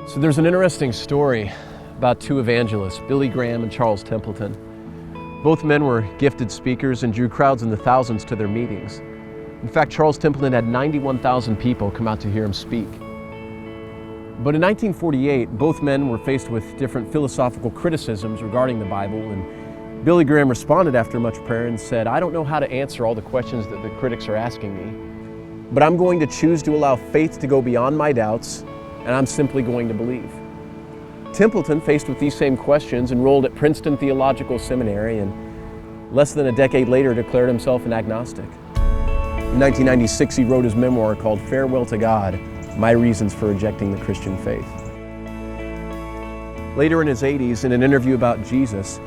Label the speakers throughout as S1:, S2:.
S1: So there's an interesting story about two evangelists, Billy Graham and Charles Templeton. Both men were gifted speakers and drew crowds in the thousands to their meetings. In fact, Charles Templeton had 91,000 people come out to hear him speak. But in 1948, both men were faced with different philosophical criticisms regarding the Bible, and Billy Graham responded after much prayer and said, "I don't know how to answer all the questions that the critics are asking me, but I'm going to choose to allow faith to go beyond my doubts, and I'm simply going to believe." Templeton, faced with these same questions, enrolled at Princeton Theological Seminary and less than a decade later declared himself an agnostic. In 1996, he wrote his memoir called Farewell to God, My Reasons for Rejecting the Christian Faith. Later in his 80s, in an interview about Jesus,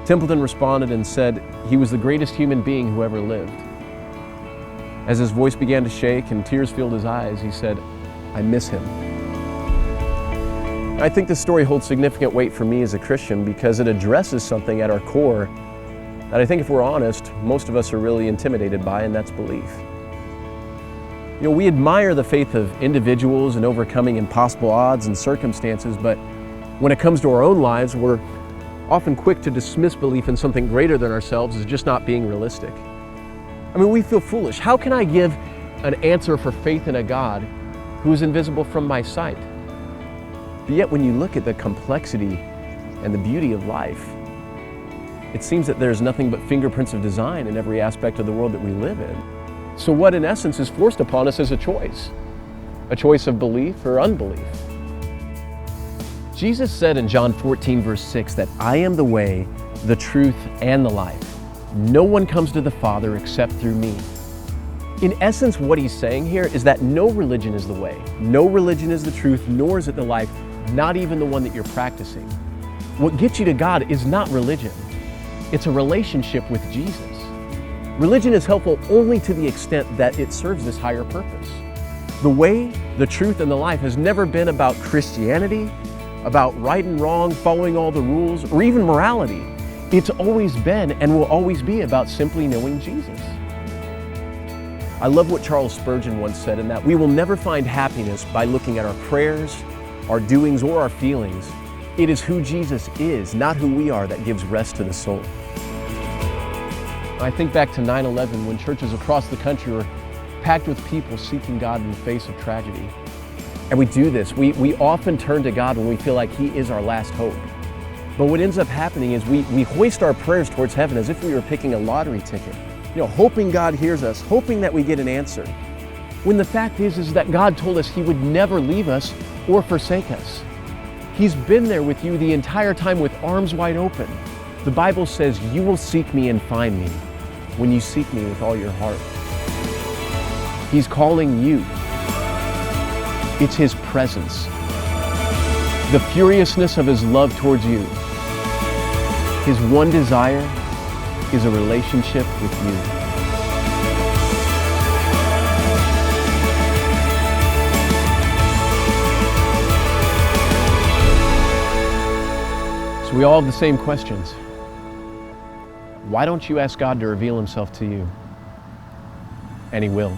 S1: Templeton responded and said he was the greatest human being who ever lived. As his voice began to shake and tears filled his eyes, he said, "I miss him." I think this story holds significant weight for me as a Christian because it addresses something at our core that I think, if we're honest, most of us are really intimidated by, and that's belief. You know, we admire the faith of individuals in overcoming impossible odds and circumstances, but when it comes to our own lives, we're often quick to dismiss belief in something greater than ourselves as just not being realistic. I mean, we feel foolish. How can I give an answer for faith in a God who is invisible from my sight? But yet, when you look at the complexity and the beauty of life, it seems that there's nothing but fingerprints of design in every aspect of the world that we live in. So what, in essence, is forced upon us is a choice of belief or unbelief. Jesus said in John 14, verse 6, that I am the way, the truth, and the life. No one comes to the Father except through me. In essence, what he's saying here is that no religion is the way, no religion is the truth, nor is it the life, not even the one that you're practicing. What gets you to God is not religion. It's a relationship with Jesus. Religion is helpful only to the extent that it serves this higher purpose. The way, the truth, and the life has never been about Christianity, about right and wrong, following all the rules, or even morality. It's always been and will always be about simply knowing Jesus. I love what Charles Spurgeon once said, in that we will never find happiness by looking at our prayers, our doings, or our feelings. It is who Jesus is, not who we are, that gives rest to the soul. I think back to 9/11, when churches across the country were packed with people seeking God in the face of tragedy. And we do this. We often turn to God when we feel like He is our last hope. But what ends up happening is we hoist our prayers towards heaven as if we were picking a lottery ticket. You know, hoping God hears us, hoping that we get an answer. When the fact is that God told us He would never leave us or forsake us. He's been there with you the entire time with arms wide open. The Bible says, you will seek me and find me when you seek me with all your heart. He's calling you. It's His presence, the furiousness of His love towards you. His one desire is a relationship with you. So we all have the same questions. Why don't you ask God to reveal Himself to you? And He will.